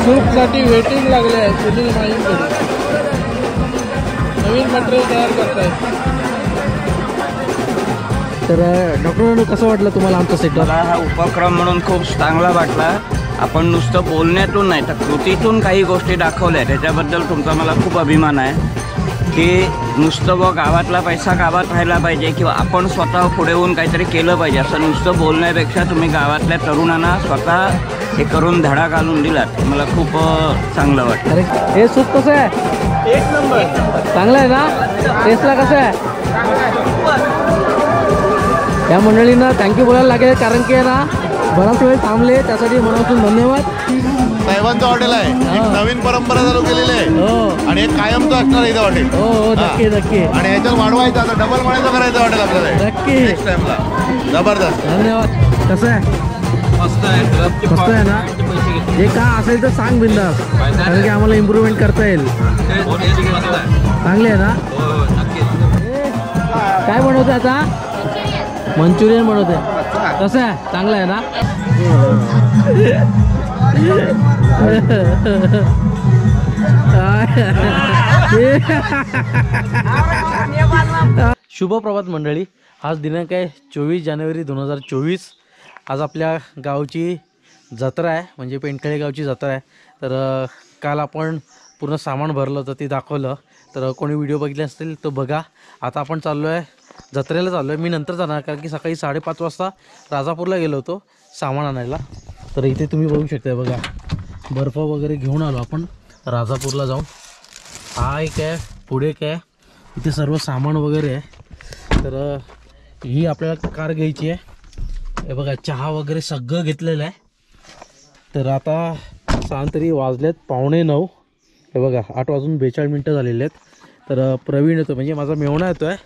सूपसाठी waiting लागले आहे सुनील माईंकडे. नवीन material तयार करतायत. तर डॉक्टर कसं वाटलं तुम्हाला आमचा सेटअप? मला हा उपक्रम म्हणून खूप चांगला वाटला. आपण नुसतं बोलण्यातून नाही तर कृतीतून काही गोष्टी दाखवल्या, त्याच्याबद्दल तुमचा मला खूप अभिमान आहे. की नुसतं गावातला पैसा गावात राहायला पाहिजे किंवा आपण स्वतः पुढे येऊन काहीतरी केलं पाहिजे असं नुसतं बोलण्यापेक्षा तुम्ही गावातल्या तरुणांना स्वतः हे करून धडा घालून दिलात. मला खूप चांगलं वाटतं. अरे हे सूप कसं आहे? एक नंबर. चांगलं आहे ना? टेस्टला कसं आहे? या मंडळींना थँक्यू बोलायला लागेल, कारण की ना बराच वेळ थांबले, त्यासाठी मनापासून धन्यवाद. साहेबांचं हॉटेल आहे, एक नवीन परंपरा चालू केलेली आहे आणि एक कायमचं असणार इथं हॉटेल. हो नक्की नक्की. आणि ह्याच्यात वाढवायचं, आता डबल म्हणायचं करायचं हॉटेल आपल्याला नक्की नेक्स्ट टाइमला. जबरदस्त. धन्यवाद. कसं आहे? मस्त आहे ना? जे का असेल तर सांग बिंदास, कारण की आम्हाला इम्प्रूव्हमेंट करता येईल. चांगले आहे ना? काय बनवते आता? मंचुरियन बनवते. कसं आहे? चांगलं आहे ना? शुभ प्रभात मंडळी. आज दिनांक आहे 24 जानेवारी 2024. आज आपल्या गावची जत्रा आहे, म्हणजे पेंडखळे गावची जत्रा आहे. तर काल आपण पूर्ण सामान भरलं होतं, ते दाखवलं. तर कोणी व्हिडिओ बघितले असतील तर बघा. आता आपण चाललो आहे जत्रेला, चाललो आहे. मी नंतर जाणार, कारण की सकाळी 5:30 वाजता राजापूरला गेलो होतो सामान आणायला. तर इथे तुम्ही बघू शकता, बघा बर्फ वगैरे घेऊन आलो आपण राजापूरला जाऊन. हा एक आहे, पुढे काय इथे सर्व सामान वगैरे आहे. तर ही आपल्याला कार घ्यायची आहे. हे बघा चहा वगैरे सगळं घेतलेलं आहे. तर आता तरी वाजलेत 8:45. हे बघा 8:42 झालेले आहेत. तर प्रवीण येतो, म्हणजे माझा मेवणा येतो आहे,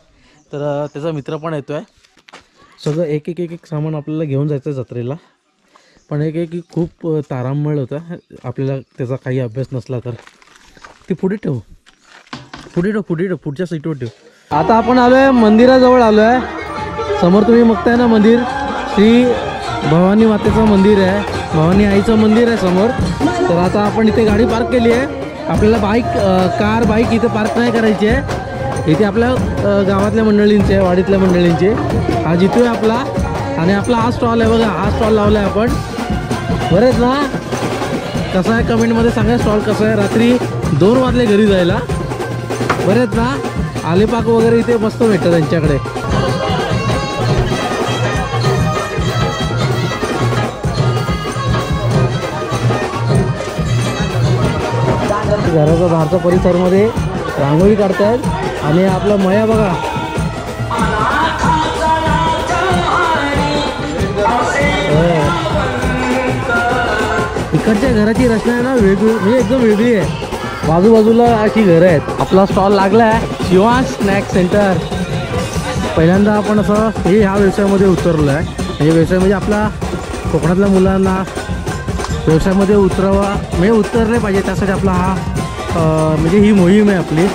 तर त्याचा मित्र पण येतो आहे. सगळं एक एक एक एक सामान आपल्याला घेऊन जायचं आहे जत्रेला. पण एक खूप तारांबळ होतं आपल्याला, त्याचा काही अभ्यास नसला तर. ती पुढे ठेव, पुढच्या सीटवर ठेव. आता आपण आलो आहे मंदिराजवळ आलो आहे. समोर तुम्ही बघताय ना मंदिर, श्री भवानी मातेचं मंदिर आहे, भवानी आईचं मंदिर आहे समोर. तर आता आपण इथे गाडी पार्क केली आहे. आपल्याला कार बाईक इथे पार्क नाही करायची आहे. इथे आपल्या गावातल्या मंडळींचे, वाडीतल्या मंडळींचे हा जितू आहे आपला. आणि आपला हा स्टॉल आहे, बघा हा स्टॉल लावला आहे आपण. बरेच ना? कसं आहे कमेंटमध्ये सांगा, स्टॉल कसं आहे. रात्री 2 वाजले घरी जायला. बरेच ना? आलेपाक वगैरे इथे मस्त भेटतं त्यांच्याकडे. घराचा बाहेरचा परिसरमध्ये रांगोळी काढतायत. आणि आपला मया बघा, इकडच्या घराची रचना आहे ना वेगळी, म्हणजे एकदम वेगळी आहे. बाजूबाजूला अशी घरं आहेत. आपला स्टॉल लागला आहे शिवांश स्नॅक सेंटर. पहिल्यांदा आपण असं ह्या व्यवसायामध्ये उतरलो आहे. म्हणजे व्यवसाय म्हणजे आपला कोकणातल्या मुलांना व्यवसायामध्ये म्हणजे उतरले पाहिजे, त्यासाठी आपला हा म्हणजे ही मोहीम आहे आपली,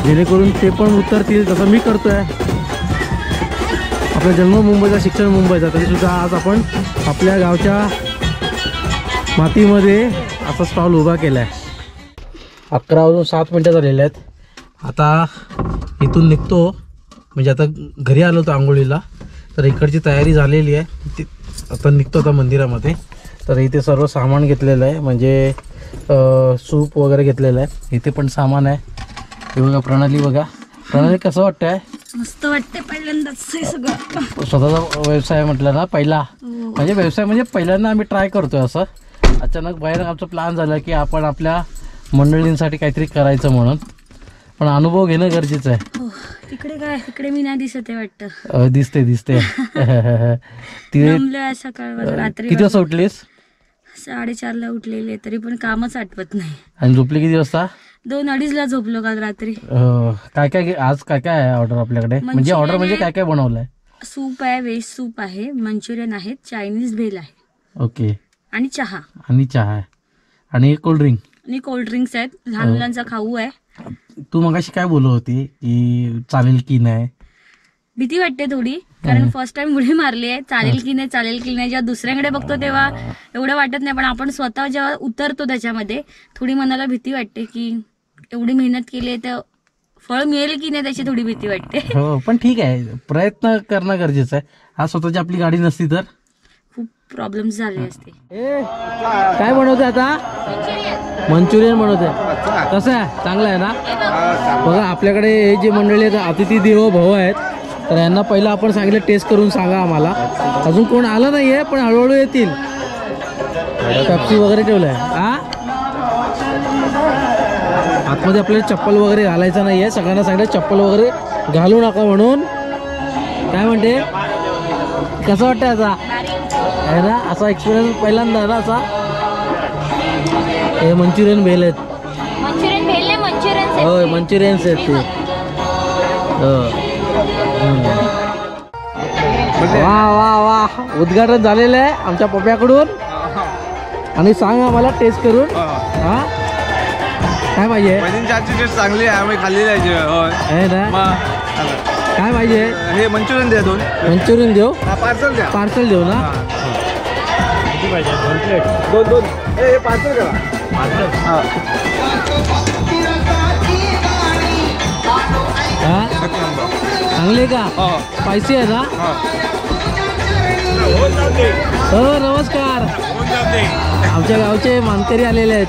जेणेकरून ते पण उतरतील. जसं मी करतो आहे. आपला जन्म मुंबईचा, शिक्षण मुंबईचा, तरीसुद्धा आज आपण आपल्या गावच्या मातीमध्ये असा स्टॉल उभा केला आहे. 11:07 झालेले आहेत. आता इथून निघतो, म्हणजे आता घरी आलो होतो आंघोळीला. तर इकडची तयारी झालेली आहे. आता निघतो आता मंदिरामध्ये. तर इथे सर्व सामान घेतलेलं आहे, म्हणजे सूप वगैरे घेतलेलं आहे. इथे पण सामान आहे. हे बघा प्रणाली, बघा प्रणाली कसं वाटतंय? मस्त वाटते. पहिल्यांदाच सगळं स्वतःचा व्यवसाय म्हटलं ना पहिला, म्हणजे व्यवसाय म्हणजे पहिल्यांदा आम्ही ट्राय करतोय. असं अचानक बाहेर आमचं प्लॅन झालं की आपण आपल्या मंडळींसाठी काहीतरी करायचं म्हणून. पण अनुभव घेणं गरजेचं आहे. तिकडे काय, तिकडे मी नाही दिसत आहे वाटतं. दिसते सकाळ रात्री किती वाजता उठलीस? 4:30ला उठलेले, तरी पण कामच आठवत नाही. आणि झोपली किती वाजता? 2-2:30ला झोपलो काल रात्री. काय आज काय काय आहे ऑर्डर आपल्याकडे? म्हणजे ऑर्डर म्हणजे काय काय बनवलंय? सूप आहे, व्हेज सूप आहे, मंचुरियन आहे, चायनीज भेल आहे. ओके. आणि चहा आहे. आणि कोल्ड्रिंक. आणि कोल्ड्रिंक्स आहेत. लहान मुलांचा खाऊ आहे. तू मगाशी काय बोलत होती की चालेल की नाही? भीती वाटते थोडी, कारण फर्स्ट टाइम उडी मारली आहे. चालेल की नाही जेव्हा दुसऱ्याकडे बघतो तेव्हा एवढं वाटत नाही, पण आपण स्वतः जेव्हा उतरतो त्याच्यामध्ये थोडी मनाला भीती वाटते की एवढी मेहनत केली आहे तर फळ मिळेल की नाही त्याची थोडी भीती वाटते. हो पण ठीक आहे, प्रयत्न करणं गरजेचं आहे. आज स्वतःची आपली गाडी नसती तर खूप प्रॉब्लेम्स झाले असते. काय बनवते आता? मंचुरियन बनवते. कसं आहे? चांगलं आहे ना? बघा आपल्याकडे हे जे मंडळी आहेत अतिथी देवो भव आहेत, तर यांना पहिलं आपण सांगितलं टेस्ट करून सांगा आम्हाला. अजून कोण आलं नाहीये पण हळूहळू येतील. पेप्सी वगैरे ठेवलंय. आतमध्ये आपल्याला चप्पल वगैरे घालायचं नाहीये. सगळ्यांना सांगितलं चप्पल वगैरे घालू नका म्हणून. काय म्हणते? कसं वाटतं आता? आहे ना असा एक्सपिरियन्स पहिल्यांदा ना असा. हे मंचुरियन भेल आहेत. होय मंचुरियन्स आहेत ते. वा वा वा, उद्घाटन झालेलं आहे आमच्या पप्प्याकडून. आणि सांग आम्हाला टेस्ट करून. हा काय पाहिजे? टेस्ट चांगली आहे, आम्ही खाल्लेली आहे ना. काय पाहिजे? हे मंचुरियन द्या 2. मंचुरियन देऊ? पार्सल द्या. पार्सल देऊ ना. किती पाहिजे? 2 प्लेट. 2 हे पार्सल करा. हा चांगले का? स्पायसी आहे ना? हो नमस्कार. आमच्या गावचे मानकरी आलेले आहेत.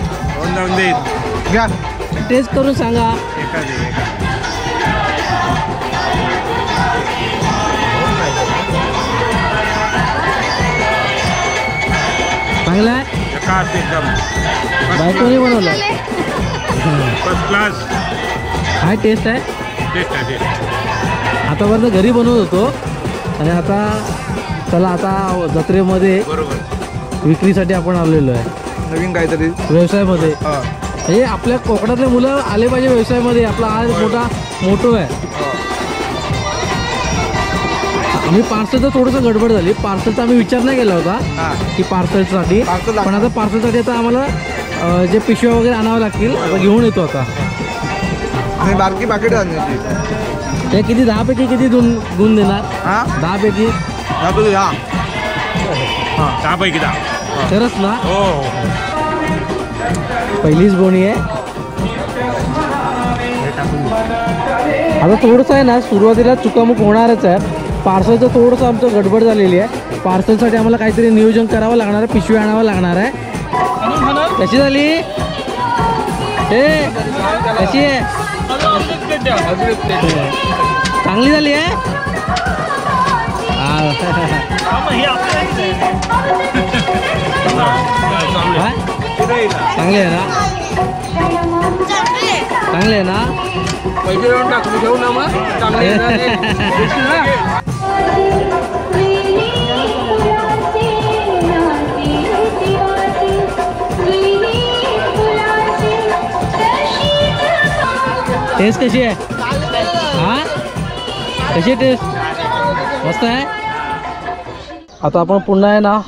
घ्या टेस्ट करून सांगा. चांगला आहे. बायकोने बनवलं. First class. काय टेस्ट आहे? आतापर्यंत घरी बनवत होतो आणि आता चला आता जत्रेमध्ये विक्रीसाठी आपण आलेलो आहे. नवीन काहीतरी व्यवसायामध्ये. हे आपल्या कोकणातले मुलं आले पाहिजे व्यवसायामध्ये. आपला आज मोठो आहे. आम्ही पार्सलचं थोडंसं गडबड झाली. पार्सलचा आम्ही विचार नाही केला होता की पार्सलसाठी, पण आता पार्सलसाठी आता आम्हाला जे पिशव्या वगैरे आणावं लागतील. आता घेऊन येतो आता. बारकी पाकिट ते किती 10 पैकी किती गुण देणार? 10 पैकी 10 पैकी 10. खरंच ना? पहिलीच गोणी आहे. आता थोडंसं आहे ना सुरुवातीला चुकामुक होणारच आहे. पार्सलचं थोडंसं आमचं गडबड झालेली आहे. पार्सलसाठी आम्हाला काहीतरी नियोजन करावं लागणार आहे. पिशवी आणावं लागणार आहे. कशी झाली? हे कशी आहे? चांगली झाली आहे. चांगली आहे ना? चांगले आहे ना? पैसे देऊन टाकून घेऊ ना मग. चांगले आहे ना? टेस्ट कशी आहे? हा कशी आहे टेस्ट? मस्त आहे. आता आपण पुन्हा आहे ना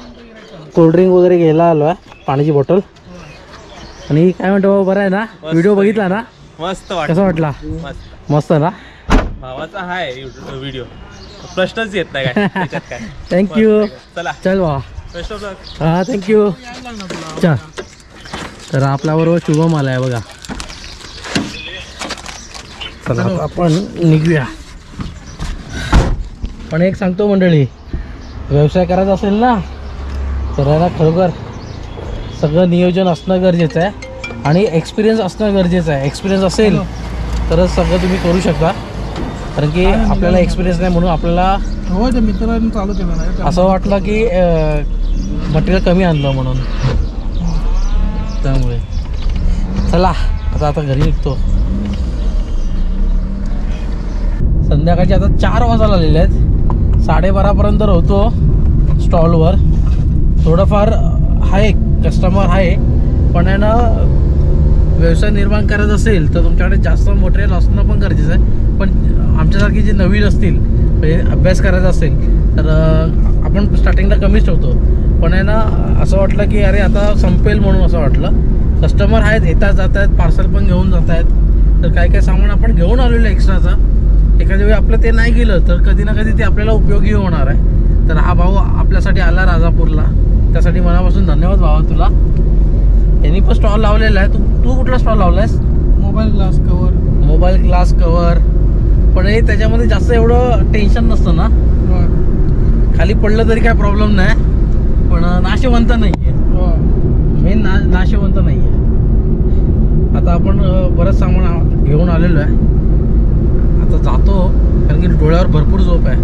कोल्ड्रिंक वगैरे घ्यायला आलो आहे. पाण्याची बॉटल. आणि काय म्हणतो बाबा, बरं आहे ना? व्हिडिओ बघितला ना? मस्त कसा वाटला? मस्त ना? भावाचा हाय व्हिडिओ, प्रश्नच येत नाही काय त्याच्यात काय. थँक्यू. चला चल बाबा. बेस्ट ऑफ लक. हा थँक्यू. चल. तर आपल्याबरोबर शुभम आला आहे बघा. चला आता आपण निघूया. पण एक सांगतो मंडळी, व्यवसाय करायचा असेल ना तर याला खरोखर सगळं नियोजन असणं गरजेचं आहे आणि एक्सपिरियन्स असणं गरजेचं आहे. एक्सपिरियन्स असेल तरच सगळं तुम्ही करू शकता. कारण की आपल्याला एक्सपिरियन्स नाही म्हणून आपल्याला हो ते मित्रांनी चालू केलं असं वाटलं की मटेरियल कमी आणलं म्हणून. त्यामुळे चला आता घरी निघतो. संध्याकाळचे आता 4 वाजायला आलेले आहेत. 12:30पर्यंत होतो स्टॉलवर. थोडंफार आहे कस्टमर आहे, पण आहे ना व्यवसाय निर्माण करायचा असेल तर तुमच्याकडे जास्त मटेरियल असणं पण गरजेचं आहे. पण आमच्यासारखी जे नवीन असतील म्हणजे अभ्यास करायचा असेल तर आपण स्टार्टिंगला कमीच ठेवतो. पण आहे ना असं वाटलं की अरे आता संपेल म्हणून असं वाटलं. कस्टमर आहेत, येतात जात आहेत, पार्सल पण घेऊन जात आहेत. तर काय काय सामान आपण घेऊन आलेलो एक्स्ट्राचा. एखाद्या वेळी आपलं ते नाही गेलं तर कधी ना कधी ते आपल्याला उपयोगी होणार आहे. तर हा भाऊ आपल्यासाठी आला राजापूरला, त्यासाठी मनापासून धन्यवाद भावा तुला. यांनी पण स्टॉल लावलेला आहे. तू कुठला स्टॉल लावलायस? Mobile glass cover. Mobile glass cover. पण हे त्याच्यामध्ये जास्त एवढं टेन्शन नसतं ना, खाली पडलं तरी काय प्रॉब्लेम नाही, पण नाशवंत नाही आहे. मेन नाशवंत नाही आहे. आता आपण बरंच सामान घेऊन आलेलो आहे. आता जातो कारण की डोळ्यावर भरपूर झोप आहे.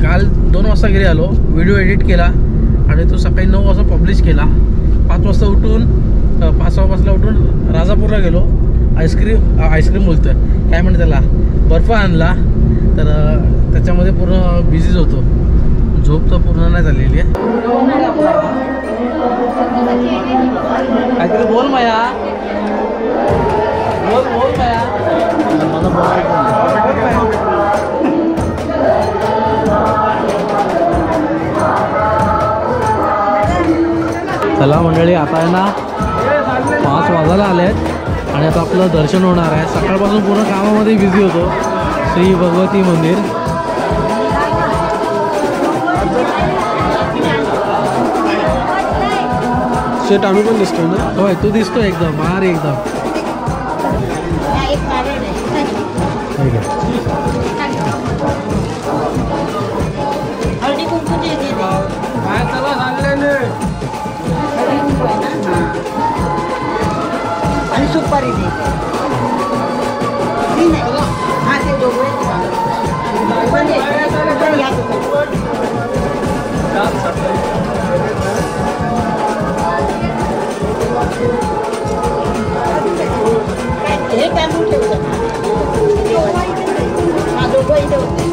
काल 2 वाजता घरी आलो, व्हिडिओ एडिट केला आणि तो सकाळी 9 वाजता पब्लिश केला. 5 वाजता उठून 5-6 वाजता उठून राजापूरला गेलो. आईस्क्रीम बोलतोय काय म्हणते त्याला, बर्फ आणला. तर त्याच्यामध्ये पूर्ण बिझीच होतो. झोप तर पूर्ण नाही झालेली आहे. काहीतरी बोल माया, बोल माया. मला चला मंडळी, आता आहे ना 5 वाजायला आले आहेत आणि आता आपलं दर्शन होणार आहे. सकाळपासून पूर्ण कामामध्ये बिझी होतो. श्री भगवती मंदिर. शेट आम्ही पण दिसतो ना. होय, तू दिसतो एकदम भारी एकदम. आणि सुपारी दे. हा ते दोघं हे टाकून ठेवलं. हा दोघं इथे होते.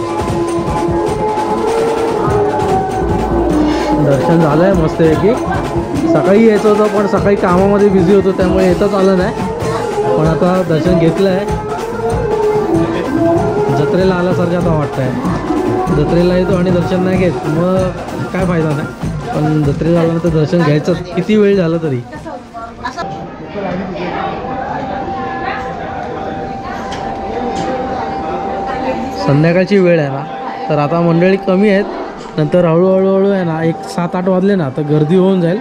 दर्शन झालंय मस्तपैकी. सकाळी यायचं होतं पण सकाळी कामामध्ये बिझी होतो त्यामुळे येताच आलं नाही. पण आता दर्शन घेतलं आहे. जत्रेला आल्यासारखं आता वाटतं आहे. जत्रेला येतो आणि दर्शन नाही घेत मग काय फायदा नाही. पण जत्रेला आल्यानंतर दर्शन घ्यायचं किती वेळ झाला तरी. संध्याकाळची वेळ आहे ना, तर आता मंडळी कमी आहेत. नंतर हळूहळू आहे ना, 7-8 वाजले ना तर गर्दी होऊन जाईल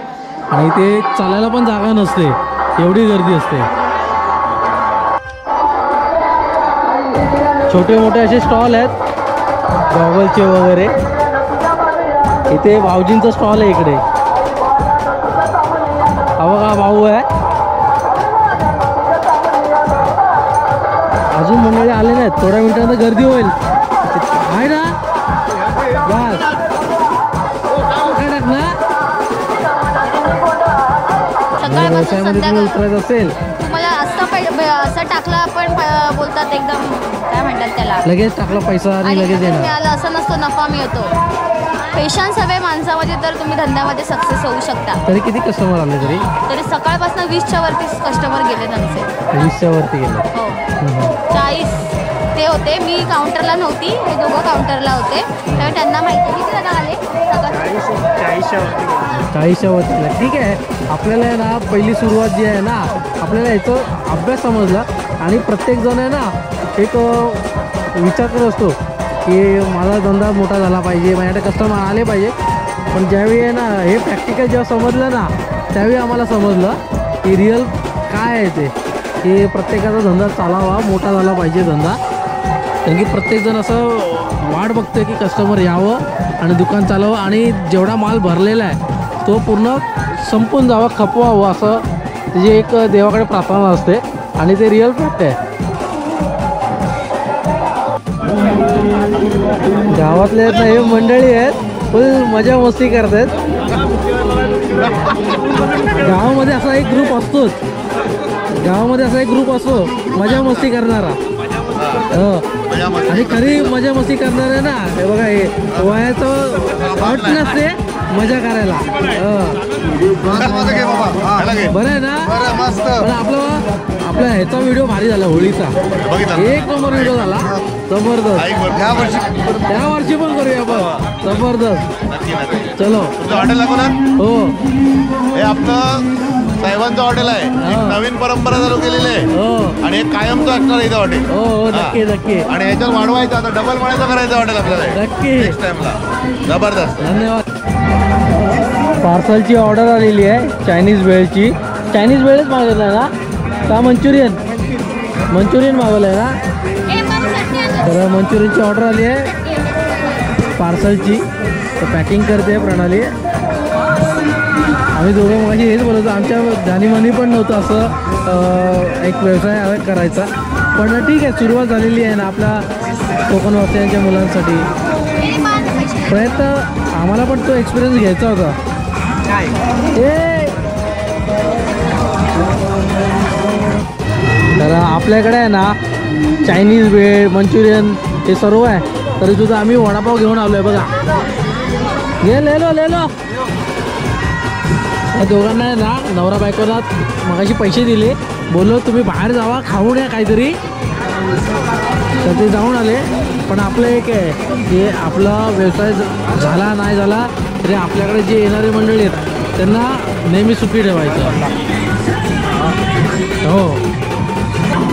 आणि ते चालायला पण जागा नसते, एवढी गर्दी असते. छोटे मोठे असे स्टॉल आहेत गॉगलचे वगैरे. इथे भाऊजींचं स्टॉल आहे इकडे. हा बघा भाऊ आहे. अजून मंडळी आले नाहीत, थोड्या मिनिटांनी गर्दी होईल. आहे ना बस काय टाकला व्यवसायामध्ये तुम्ही उतरायचं असेल तुम्हाला असं टाकलं आपण बोलतात एकदम काय म्हणतात त्याला, लगेच टाकला पैसा आणि लगेच येणार. मिळालं असं नसतो, नफा मिळतो. पेशन्स हवे माणसामध्ये तर तुम्ही धंद्यामध्ये सक्सेस होऊ शकता. तरी किती कस्टमर आले तरी सकाळपासून 20च्या वरतीच कस्टमर गेले त्यांचे. 20च्या वरती गेले. हो 40 ते होते. मी काउंटरला नव्हती, हे दोघं काउंटरला होते त्यामुळे त्यांना माहिती. किती जण आले? 40च्या वरती. ठीक आहे. आपल्याला आहे ना पहिली सुरुवात जी आहे ना, आपल्याला याचं अभ्यास समजला आणि प्रत्येकजण आहे ना एक विचार करत असतो की माझा धंदा मोठा झाला पाहिजे, माझ्याकडे कस्टमर आले पाहिजे. पण ज्यावेळी आहे ना हे प्रॅक्टिकल जेव्हा समजलं ना, त्यावेळी आम्हाला समजलं की रिअल काय आहे ते, की प्रत्येकाचा धंदा चालावा, मोठा झाला पाहिजे धंदा. कारण की प्रत्येकजण असं वाट बघतोय की कस्टमर यावं आणि दुकान चालावं आणि जेवढा माल भरलेला आहे तो पूर्ण संपून जावा, खपवावं, असं त्याची एक देवाकडे प्रार्थना असते आणि ते रिअल फॅक्ट आहे. गावातले आहेत ना हे मंडळी आहेत, फुल मजा मस्ती करतात. गावामध्ये असा एक ग्रुप असतोच, गावामध्ये असा एक ग्रुप असतो मजा मस्ती करणारा. आणि खरी मजा मस्ती करणार आहे ना, हे बघा हे वयाचं अट नसते मजा करायला. बरं आहे ना. पण आपला ह्याचा व्हिडिओ भारी झाला होळीचा, 1 नंबर व्हिडिओ झाला, जबरदस्त. त्या वर्षी पण करूया आपण, जबरदस्त. चलो हॉटेल लागू ना. हो हे आपलं साहेबांचं हॉटेल आहे. एक नवीन परंपरा चालू केलेली आहे हो आणि एक कायमचं असणार इथं हॉटेल. हो हो नक्की नक्की आणि ह्याच्यात वाढवायचं आता डबल म्हणायचं करायचं हॉटेल आपल्याला नक्की. नेक्स्ट टाइमला. जबरदस्त. धन्यवाद. पार्सलची ऑर्डर आलेली आहे चायनीज भेळची. चायनीज भेळच मागवलं आहे ना का मंचुरियन मागवलं आहे ना. तर मंचुरियनची ऑर्डर आली आहे पार्सलची. तर पॅकिंग करते प्रणाली. आम्ही दोघं मगाशी हेच बोलतो आमच्या जाणीमानी पण नव्हतं असं एक व्यवसाय करायचा. पण ठीक आहे सुरुवात झालेली आहे ना आपल्या कोकणवासियांच्या मुलांसाठी. प्रयत्न आम्हाला पण तो एक्सपिरियन्स घ्यायचा होता. तर आपल्याकडे आहे ना चायनीज भेळ मंचुरियन हे सर्व आहे. तरी सुद्धा आम्ही वडापाव घेऊन आलो आहे बघा. ले लो या दोघांना आहे ना नवरा बायकोला मगाशी पैसे दिले. बोललो तुम्ही बाहेर जावा खाऊन या काहीतरी. तर ते जाऊन आले. पण आपलं एक आहे की आपला व्यवसाय झाला नाही झाला तरी आपल्याकडे जे येणारे मंडळी आहेत त्यांना नेहमी सुखी ठेवायचं. हो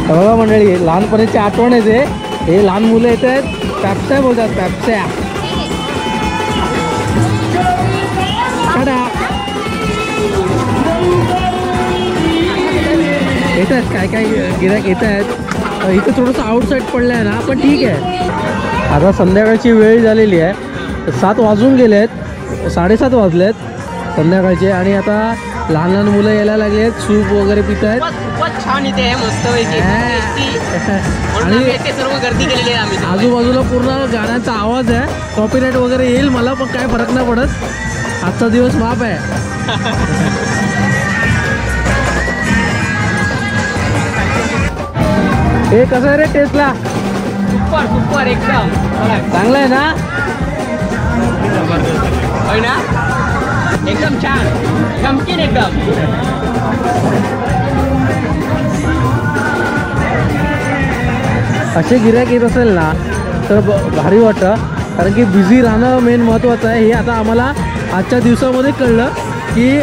बघा मंडळी लहानपणीची आठवण येते. हे लहान मुलं येत आहेत पॅप्स्या बोलतात पॅप्स्या. येत आहेत काय गिऱ्हाईक येत आहेत. इथं थोडंसं आउटसाईड पडलं आहे ना पण ठीक आहे. आता संध्याकाळची वेळ झालेली आहे. 7 वाजून गेले आहेत 7:30 वाजले आहेत संध्याकाळचे. आणि आता लहान लहान मुलं यायला लागले आहेत. सूप वगैरे पित आहेत. छान इथे आहे मस्त आणि सर्व गर्दी केलेली आहे आम्ही. आजूबाजूला पूर्ण गाण्याचा आवाज आहे. कॉपीराईट वगैरे येईल मला पण काय फरक नाही पडत. आजचा दिवस माफ आहे. हे कसं आहे रे टेस्टला. सुपर एकदम चांगलं आहे ना. होय ना एकदम छान गमकीन एकदम. असे गिऱ्हाईक येत असेल ना तर भारी वाटतं. कारण की बिझी राहणं मेन महत्त्वाचं आहे. हे आता आम्हाला आजच्या दिवसामध्ये कळलं की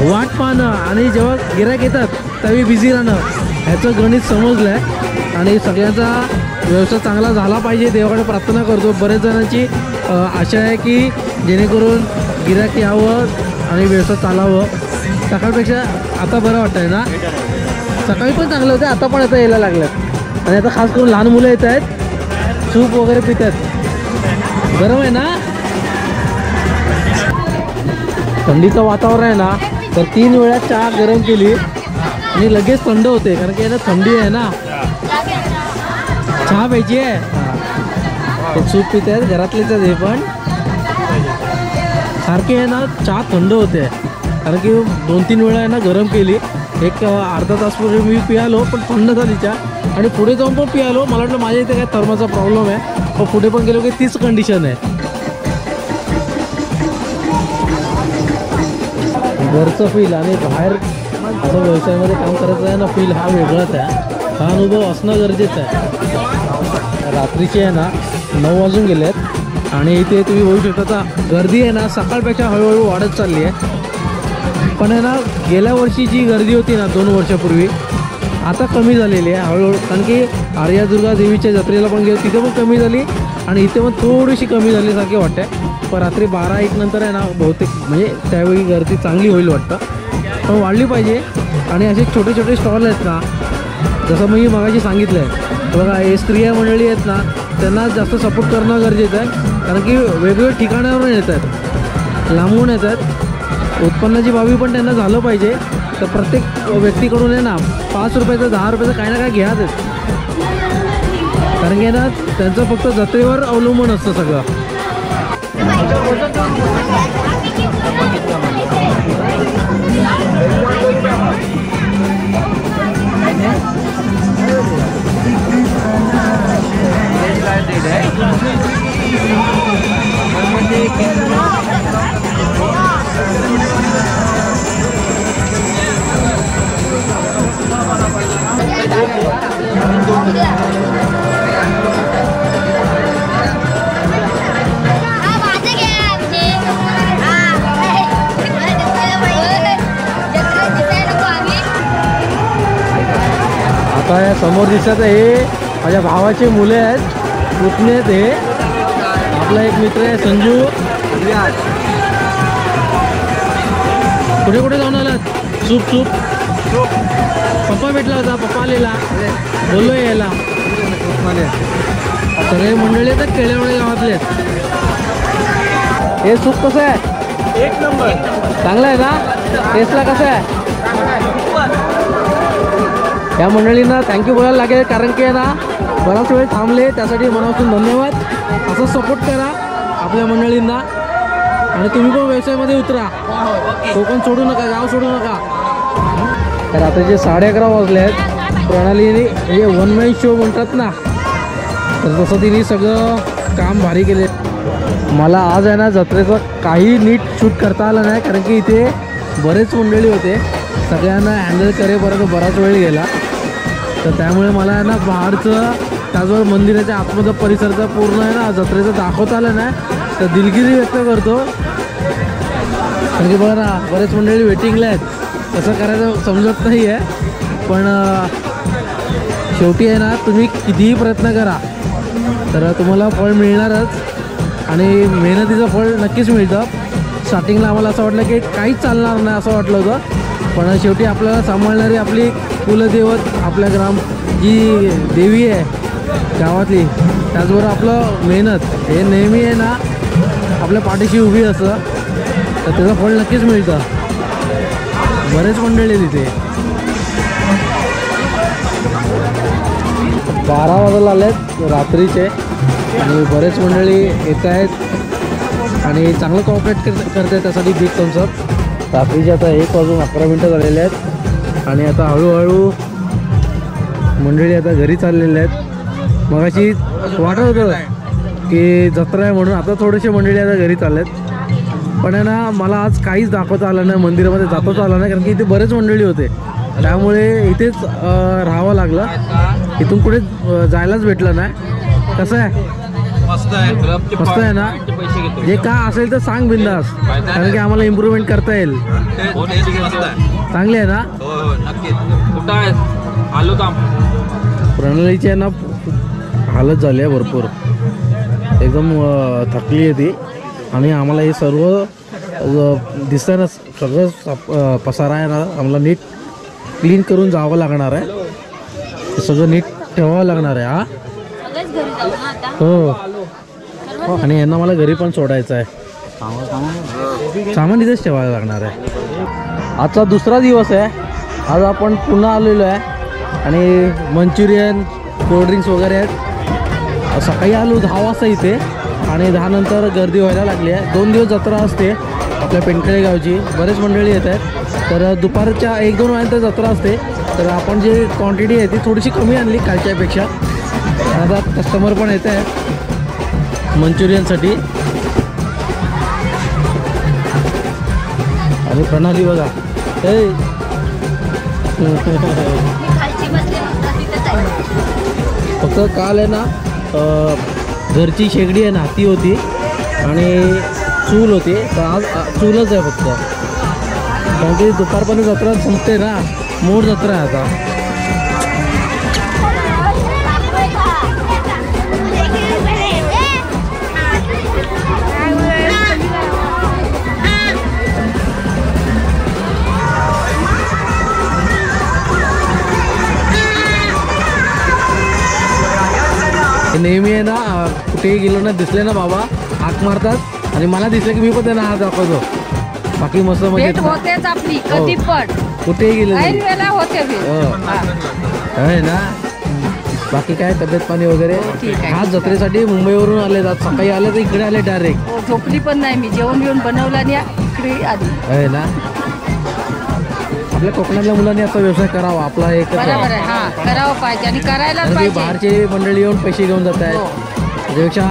वाट पाहणं आणि जेव्हा गिऱ्हाईक येतात त्यावेळी बिझी राहणं ह्याचं गणित समजलं आहे. आणि सगळ्यांचा व्यवसाय चांगला झाला पाहिजे देवाकडे प्रार्थना करतो. बरेच जणांची आशा आहे की जेणेकरून गिऱ्हाईक यावं आणि व्यवसाय चालावं. सकाळपेक्षा आता बरं वाटतं आहे ना. सकाळी पण चांगलं होतं आता पण आता यायला लागलं. आणि आता खास करून लहान मुलं येत आहेत सूप वगैरे पित आहेत. गरम आहे ना. थंडीचं वातावरण आहे ना तर 3 वेळा चहा गरम केली आणि लगेच थंड होते. कारण की थंडी आहे ना. चहा प्यायची आहे. ते सूप पित आहेत घरातलेच आहेत. हे पण सारखे आहे ना चहा थंड होते. कारण की 2-3 वेळा आहे ना गरम केली. एक अर्धा तासपूर्वी मी पियालो पण थंड झाली चहा. आणि पुढे जाऊन पण पियालो. मला वाटलं माझ्या इथे काय थर्माचा प्रॉब्लेम आहे. पण पुढे पण गेलो की तीच कंडिशन आहे. घरचं फील आणि बाहेर असं व्यवसायामध्ये काम करायचं आहे ना फील हा वेगळाच आहे. हा अनुभव असणं गरजेचं आहे. रात्रीचे आहे ना 9 वाजून गेले आहेत आणि इथे तुम्ही बघू शकता गर्दी आहे ना सकाळपेक्षा हळूहळू वाढत चालली आहे. पण आहे ना गेल्या वर्षी जी गर्दी होती ना 2 वर्षापूर्वी आता कमी झालेली आहे हळूहळू. कारण की आर्यादुर्गा देवीच्या जत्रेला पण गेलो तिथे पण कमी झाली आणि इथे पण थोडीशी कमी झाल्यासारखी वाटते. पण रात्री 12-1 नंतर आहे ना बहुतेक म्हणजे त्यावेळी गर्दी चांगली होईल वाटतं. पण वाढली पाहिजे. आणि असे छोटे छोटे स्टॉल आहेत ना जसं मी मगाशी सांगितलं आहे बघा हे स्त्रिया मंडळी आहेत ना त्यांना जास्त सपोर्ट करणं गरजेचं आहे. कारण की वेगवेगळ्या ठिकाणावरून येत आहेत लांबून येत आहेत. उत्पन्नाची बाबी पण त्यांना झालं पाहिजे. तर प्रत्येक व्यक्तीकडून आहे ना 5 रुपयाचं 10 रुपयाचं काही ना काय घ्याच. कारण की ना त्यांचं फक्त जत्रेवर अवलंबून असतं सगळं. समोर दिसत हे माझ्या भावाचे मुले आहेत, पुतणे आहेत. हे आपला एक मित्र आहे संजू. कुठे कुठे जाऊन आलात? सूप पप्पा भेटला होता, पप्पा आलेला, बोललो यायला. सगळे मंडळी तर केळेवाडे गावातले आहेत. हे सूप कसं आहे? एक नंबर. चांगलं आहे ना? टेस्टला कसं आहे? या मंडळींना थँक्यू बोलायला लागेल, कारण की ना बराच वेळ थांबले, त्यासाठी मनापासून धन्यवाद. असं सपोर्ट करा आपल्या मंडळींना आणि तुम्ही पण व्यवसायामध्ये उतरा. कोकण सोडू नका, गाव सोडू नका. तर आता जे 11:30 वाजले आहेत, प्रणालीने म्हणजे वन मॅन शो म्हणतात ना, तर तसं तिने सगळं काम भारी केले. मला आज आहे ना जत्रेचं काही नीट शूट करता आलं नाही, कारण की इथे बरेच मंडळी होते, सगळ्यांना हँडल करेपर्यंत बराच वेळ गेला. तर त्यामुळे मला आहे ना बाहेरचं, त्याचबरोबर मंदिराच्या आतमध्ये परिसराचं पूर्ण आहे ना जत्रेचं दाखवता आलं नाही. तर दिलगिरी व्यक्त करतो, कारण की बघा ना बरेच मंडळी वेटिंगला आहेत. कसं करायचं समजत नाही आहे, पण शेवटी आहे ना तुम्ही कितीही प्रयत्न करा तर तुम्हाला फळ मिळणारच, आणि मेहनतीचं फळ नक्कीच मिळतं. स्टार्टिंगला आम्हाला असं वाटलं की काहीच चालणार नाही असं वाटलं होतं, पण शेवटी आपल्याला सांभाळणारी आपली कुलदैवत, आपल्या जी देवी आहे गावातली, त्याचबरोबर आपलं मेहनत हे नेहमी आहे ना आपल्या पाठीशी उभी असतं, तर त्याचं फळ नक्कीच मिळतं. बरेच मंडळी तिथे 12 वाजायला आलेत रात्रीचे, आणि बरेच मंडळी येत आहेत आणि चांगलं कॉपरेट करते, त्यासाठी बिग थम्स अप. रात्रीचे आता 1:11 झालेले आहेत आणि आता हळूहळू मंडळी आता घरी चाललेले आहेत. मगाशी वाटत होतं की जत्रा आहे म्हणून, आता थोडेसे मंडळी आता घरी चाललेत. पण आहे ना मला आज काहीच दाखवता आलं नाही, मंदिरामध्ये जाताच आलं नाही, कारण की इथे बरेच मंडळी होते, त्यामुळे इथेच राहावं लागलं. इथून कुठे जायलाच भेटलं नाही. कसं आहे? मस्त आहे ना? जे का असेल तर सांग बिंदास, कारण की आम्हाला इम्प्रूव्हमेंट करता येईल. चांगली आहे ना? प्रणालीची आहे ना हालत झाली आहे भरपूर, एकदम थकली आहे ती. आणि आम्हाला हे सर्व दिसतंय ना, सगळं पसारा आहे ना, आम्हाला नीट क्लीन करून जावं लागणार आहे. सगळं नीट ठेवावं लागणार आहे. हा हो, आणि यांना मला घरी पण सोडायचं आहे. सामान इथेच ठेवायला लागणार आहे. आजचा दुसरा दिवस आहे. आज आपण पुन्हा आलेलो आहे आणि मंचुरियन, कोल्ड्रिंक्स वगैरे आहेत. सकाळी आलो 10 वाजता इथे, आणि 10 नंतर गर्दी व्हायला लागली आहे. 2 दिवस जत्रा असते आपल्या पेंडकळे गावची, बरेच मंडळी येत आहेत. तर दुपारच्या 1-2 वाजता जत्रा असते, तर आपण जी क्वांटिटी आहे ती थोडीशी कमी आणली कालच्यापेक्षा. आता कस्टमर पण येत आहेत मंचुरियनसाठी. आणि प्रणाली बघा, फक्त काल आहे ना घरची शेगडी आहे ना ती होती आणि चूल होती, तर आज चूलच आहे फक्त, कारण की दुपारपर्यंत जत्रा संपते ना, मोठ जत्रा आहे आता. नेहमी आहे ना कुठेही गेलो ना, दिसले ना बाबा हाक मारतात, आणि मला दिसलं की मी पण त्यांना हात दाखवतो. बाकी मस्त म्हणजे होतेच आपली कधी पण कुठेही गेलो होते आहे ना. बाकी काय तब्येत पाणी वगैरे? आज जत्रेसाठी मुंबईवरून आले, आज सकाळी आले तर इकडे आले डायरेक्ट. झोपली पण नाही मी, जेवण बिवून बनवलं आणि इकडे आली आहे ना. आपल्या कोकणातल्या मुलांनी असा व्यवसाय करावा, आपला एक करावं पाहिजे आणि करायला बाहेरचे मंडळी येऊन पैसे घेऊन जात आहेत, त्याच्यापेक्षा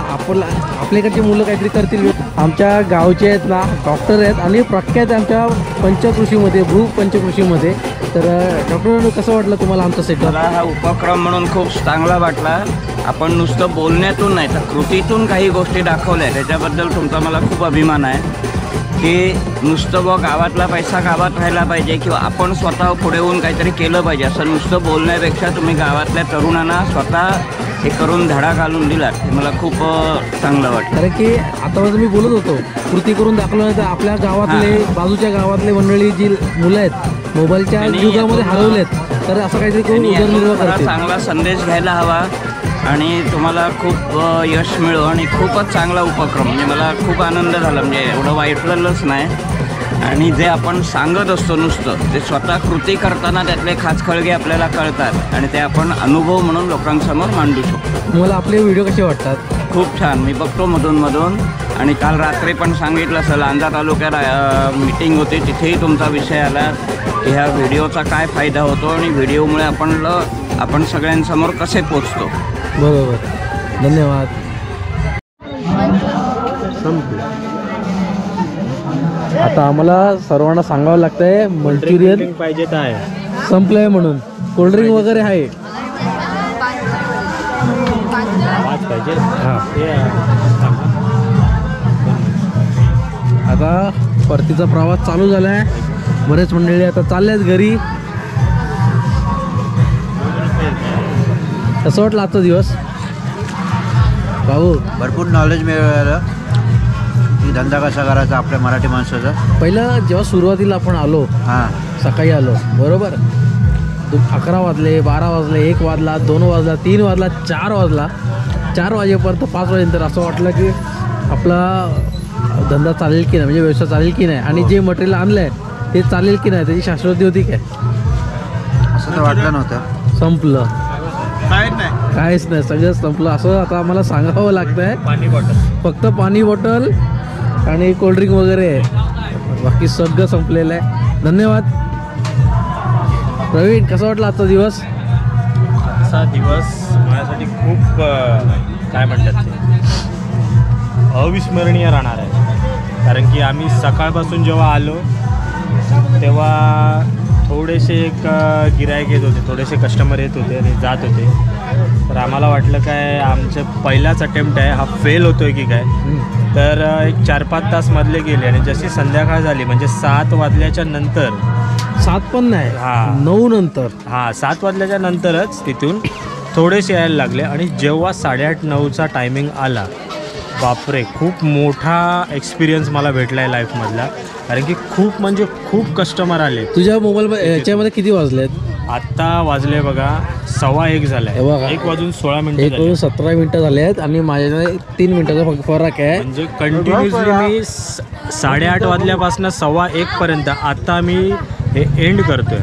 आपल्याकडची मुलं काहीतरी करतील. आमच्या गावचे आहेत ना डॉक्टर आहेत आणि प्रख्यात आमच्या पंचकृषीमध्ये, भू पंचकृषीमध्ये. तर डॉक्टर कसं वाटलं तुम्हाला आमचा सेटअप? मला हा उपक्रम म्हणून खूप चांगला वाटला. आपण नुसतं बोलण्यातून नाही तर कृतीतून काही गोष्टी दाखवल्या, त्याच्याबद्दल तुमचा मला खूप अभिमान आहे. की नुसतं बघ गावातला पैसा गावात राहायला पाहिजे किंवा आपण स्वतः पुढे येऊन काहीतरी केलं पाहिजे असं नुसतं बोलण्यापेक्षा तुम्ही गावातल्या तरुणांना स्वतः हे करून धडा घालून दिलात हे मला खूप चांगलं वाटतं. कारण की आता मी बोलत होतो कृती करून दाखवलं तर आपल्या गावातले बाजूच्या गावातले मंडळी जी मुलं आहेत मोबाईलच्या युगामध्ये हरवलेत तर असं काहीतरी करून उदरनिर्वाह करतील. चांगला संदेश घ्यायला हवा आणि तुम्हाला खूप यश मिळो आणि खूपच चांगला उपक्रम म्हणजे मला खूप आनंद झाला म्हणजे एवढं वाईटलंच नाही आणि जे आपण सांगत असतो नुसतं ते स्वतः कृती करताना त्यातले खाचखळगे आपल्याला कळतात आणि ते आपण अनुभव म्हणून लोकांसमोर मांडू शकतो. मला आपले व्हिडिओ कसे वाटतात? खूप छान. मी बघतो मधून आणि काल रात्री पण सांगितलं असेल लांजा तालुक्यात मीटिंग होती तिथेही तुमचा विषय आला की ह्या व्हिडिओचा काय फायदा होतो आणि व्हिडिओमुळे आपण सगळ्यांसमोर कसे पोचतो. बरोबर. धन्यवाद. आता आम्हाला सर्वांना सांगावं लागतंय मंचुरियन पाहिजे काय संपलंय म्हणून. कोल्ड्रिंक वगैरे आहे पाहिजे. आता परतीचा प्रवास चालू झाला आहे. बरेच मंडळी आता चालल्यात घरी. कसं वाटलं आजचा दिवस भाऊ? भरपूर नॉलेज मिळालं की धंदा कसा करायचा आपल्या मराठी माणसाचा. पहिलं जेव्हा सुरुवातीला आपण आलो सकाळी आलो बरोबर 11 वाजले 12 वाजले 1 वाजला 2 वाजला 3 वाजला 4 वाजला 4 वाजेपर्यंत 5 वाजेनंतर असं वाटलं की आपला धंदा चालेल की नाही म्हणजे व्यवसाय चालेल की नाही आणि जे मटेरियल आणलं आहे ते चालेल की नाही त्याची शाश्वती होती काय असं तर वाटलं नव्हतं. संपलं काहीच नाही सगळं संपलं असं आता आम्हाला सांगावं लागतं आहे. पाणी बॉटल फक्त पाणी बॉटल आणि कोल्ड्रिंक वगैरे आहे बाकी सगळं संपलेलं आहे. धन्यवाद. प्रवीण कसा वाटला आजचा दिवस? आजचा दिवस माझ्यासाठी खूप काय म्हणतात ते अविस्मरणीय राहणार आहे कारण की आम्ही सकाळपासून जेव्हा आलो तेव्हा थोडेसे एक गिराईक येत होते थोडेसे कस्टमर येत होते आणि जात होते तर आम्हाला वाटलं काय आमचं पहिलाच अटेम्प्ट आहे हा फेल होतो आहे की काय तर एक 4-5 तास मधले गेले आणि जशी संध्याकाळ झाली म्हणजे 7 वाजल्याच्या नंतर 7 पण नाही 9 नंतर 7 वाजल्याच्या नंतरच तिथून थोडेसे यायला लागले आणि जेव्हा 8:30-9चा टायमिंग आला बापरे खूप मोठा एक्सपिरियन्स मला भेटला आहे लाईफमधला कारण की खूप म्हणजे खूप कस्टमर आले. तुझ्या मोबाईल याच्यामध्ये किती वाजलेत? आत्ता वाजले बघा 1:15 झाला आहे. 1:16 1 वाजून 17 मिनिटं झाले आहेत आणि माझ्या 3 मिनिटाचा फरक आहे म्हणजे कंटिन्युअसली मी 8:30 वाजल्यापासून 1:15 पर्यंत आता मी हे एंड करतोय.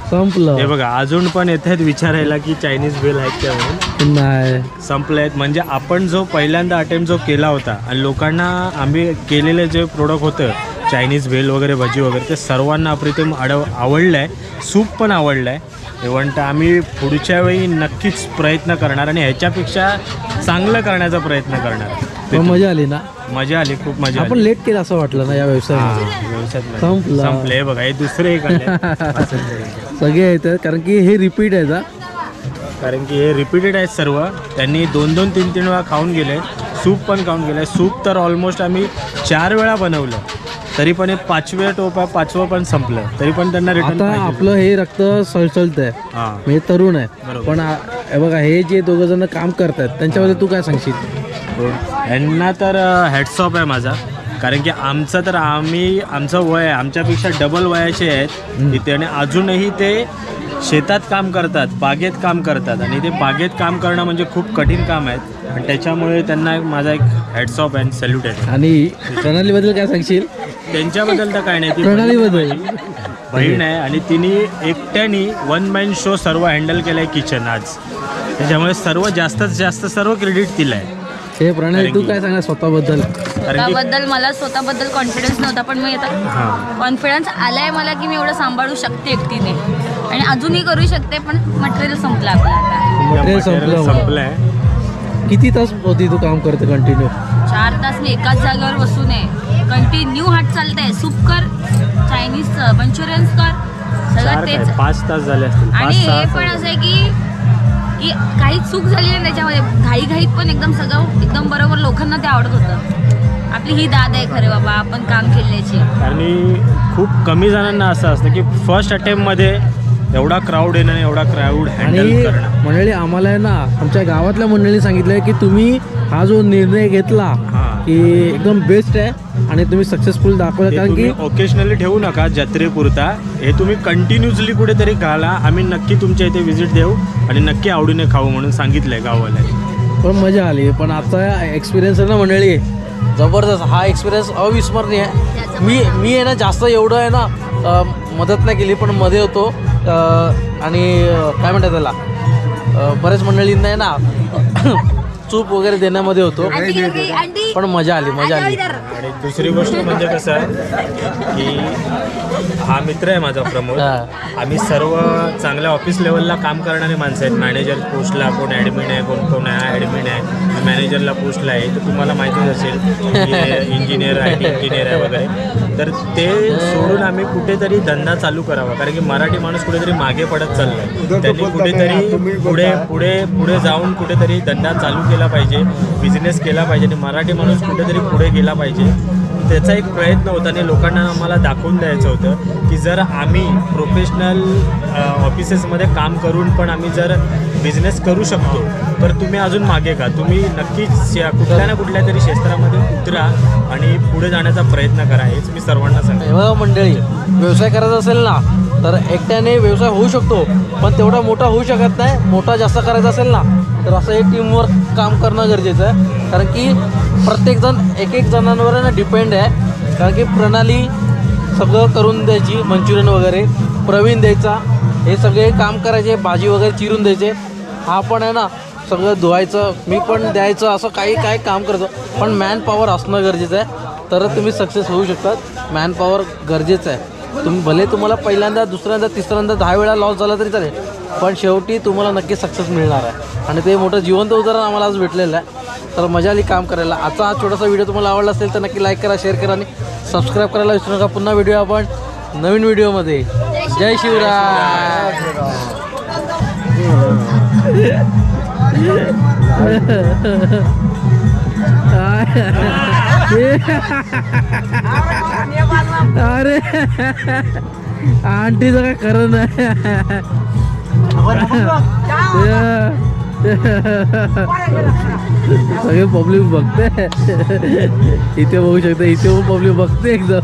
संपलं हे बघा अजून पण येत आहेत विचारायला की चायनीज भेल आहेत त्या म्हणून नाही संपले आहेत. म्हणजे आपण जो पहिल्यांदा अटेम्प्ट जो केला होता आणि लोकांना आम्ही केलेले जे प्रोडक्ट होतं चायनीज भेल वगैरे भजी वगैरे ते सर्वांना अप्रतिम आवडलं आहे. सूप पण आवडलं आहे. इव्हन आम्ही पुढच्या वेळी नक्कीच प्रयत्न करणार आणि ह्याच्यापेक्षा चांगलं करण्याचा प्रयत्न करणार. मजा आली ना? मजा आली खूप मजा आली. आपण लेट केलं असं वाटलं ना या व्यवसायात संपले बघा हे दुसरे सगळे येतात कारण की हे रिपीट आहे कारण की हे रिपीटेड आहेत सर्व. त्यांनी 2-2, 3-3 वेळा खाऊन गेले. सूप पण खाऊन गेले. सूप तर ऑलमोस्ट आम्ही 4 वेळा बनवलं तरी पण हे 5वं पण संपलं तरी पण त्यांना रिटर्न. आता आपलं हे रक्त सळसळत आहे म्हणजे तरुण आहे पण बघा हे जे 2 जण काम करतात त्यांच्यामध्ये तू काय सांगशील? यांना तर हॅट्स ऑफ आहे माझा कारण की आमचं वय आमच्यापेक्षा डबल वयाचे आहेत इथे आणि अजूनही ते शेतात काम करतात बागेत काम करतात आणि ते बागेत काम करणं म्हणजे खूप कठीण काम आहे आणि त्याच्यामुळे त्यांना माझा एक हॅट्स ऑफ अँड सॅल्यूट आहे. आणि प्रणालीबद्दल काय सांगशील? त्यांच्याबद्दल तर काय नाही ती प्रणालीबद्दल बहीण आहे आणि तिने एकट्याने 1 मॅन शो सर्व हँडल केलं आहे किचन आज त्याच्यामुळे जास्तीत जास्त सर्व क्रेडिट तिला आहे. हे प्रणाली तू काय सांगणार स्वतःबद्दल? मला स्वतःबद्दल कॉन्फिडन्स नव्हता पण मी आता कॉन्फिडन्स आलाय मला की मी एवढं सांभाळू शकते एकटीने आणि अजूनही करू शकते पण मटेरियल संपलं आपलं मटेरियल संपलंय. किती तास होती तू काम करते कंटिन्यू? 4 तास मी एकाच जागेवर बसून आहे कंटिन्यू हात चालतंय. सूप कर चायनीज मंचुरियन्स कर सगळं तेच 5 तास झाले असतील. आणि हे पण असं आहे की काही चूक झाली नाही त्याच्यामध्ये घाईघाईत पण एकदम सगळं एकदम बरोबर लोकांना ते आवडत होतं आपली ही दाद आहे खरे बाबा आपण काम केल्याची. आणि खूप कमी जणांना असं असतं की फर्स्ट अटेम्प्टमध्ये एवढा क्राऊड येणं, एवढा क्राऊड हँडल आणि करणं. मंडळी आम्हाला आहे ना आमच्या गावातल्या मंडळी सांगितलंय की तुम्ही हा जो निर्णय घेतला की एकदम बेस्ट आहे आणि तुम्ही सक्सेसफुल दाखवला. कारण की ओकेशनली ठेवू नका जत्रेपुरता, हे तुम्ही कंटिन्युअसली कुठेतरी घाला. आम्ही नक्की तुमच्या इथे व्हिजिट देऊ आणि नक्की आवडीने खाऊ म्हणून सांगितलंय गाववाल्याने. पण मजा आली. पण आता एक्सपिरियन्स आहे ना मंडळी जबरदस्त. हा एक्सपिरियन्स अविस्मरणीय आहे. मी आहे ना जास्त एवढं आहे ना मदत नाही केली, पण मध्ये होतो आणि काय म्हणतात त्याला बऱ्याच मंडळींना आहे ना चूप वगैरे देण्यामध्ये होतो. पण मजा आली. आणि दुसरी गोष्ट म्हणजे कसं आहे की हा मित्र आहे माझा प्रमोद. आम्ही सर्व चांगल्या ऑफिस लेवलला काम करणारे माणसं आहेत. मॅनेजर पोस्टला कोण ॲडमिन आहे, कोण ॲडमिन आहे, मॅनेजरला पोस्टला आहे. तर तुम्हाला माहितीच असेल इंजिनियर आहे, इंजिनियर आहे वगैरे. तर ते सोडून आम्ही कुठेतरी धंदा चालू करावा, कारण की मराठी माणूस कुठेतरी मागे पडत चाललाय. त्यांनी कुठेतरी पुढे जाऊन कुठेतरी धंदा चालू केला पाहिजे, बिझनेस केला पाहिजे आणि मराठी माणूस कुठेतरी पुढे गेला पाहिजे. त्याचा एक प्रयत्न होता आणि लोकांना आम्हाला दाखवून द्यायचं होतं की जर आम्ही प्रोफेशनल ऑफिसेसमध्ये काम करून पण आम्ही जर बिझनेस करू शकतो तर तुम्ही अजून मागे का. तुम्ही नक्कीच कुठल्या ना कुठल्या तरी क्षेत्रामध्ये उतरा आणि पुढे जाण्याचा प्रयत्न करा. हेच मी सर्वांना सांगतो. मंडळी व्यवसाय करायचा असेल ना तर एकट्याने व्यवसाय होऊ शकतो, पण तेवढा मोठा होऊ शकत नाही. मोठा जास्त करायचा असेल ना तर असं एक टीमवर्क काम करणं गरजेचं आहे. कारण की प्रत्येकजण एक जणांवर ना डिपेंड आहे. कारण की प्रणाली सगळं करून द्यायची, मंचुरियन वगैरे प्रवीण द्यायचा, हे सगळे काम करायचे, भाजी वगैरे चिरून द्यायचे. हा पण आहे ना सगळं धुवायचं, मी पण द्यायचं, असं काही काम करतो. पण मॅन पॉवर असणं गरजेचं आहे, तर तुम्ही सक्सेस होऊ शकतात. मॅन पॉवर गरजेचं आहे. भले तुम्हाला पहिल्यांदा, दुसऱ्यांदा, तिसऱ्यांदा 10 वेळा लॉस झाला तरी चालेल, पण शेवटी तुम्हाला नक्की सक्सेस मिळणार आहे. आणि ते मोठं जिवंत उदाहरण आम्हाला आज भेटलेलं आहे. तर मजा आली काम करायला. आजचा हा छोटासा व्हिडिओ तुम्हाला आवडला असेल तर नक्की लाईक करा, शेअर करा आणि सबस्क्राईब करायला विसरू नका. पुन्हा व्हिडिओ आपण नवीन व्हिडिओमध्ये. जय शिवराय. अरे आंटीचं काय खरं नाही. सगळे पब्लिक बघते इथे, बघू शकते इथे पब्लिक बघते एकदम.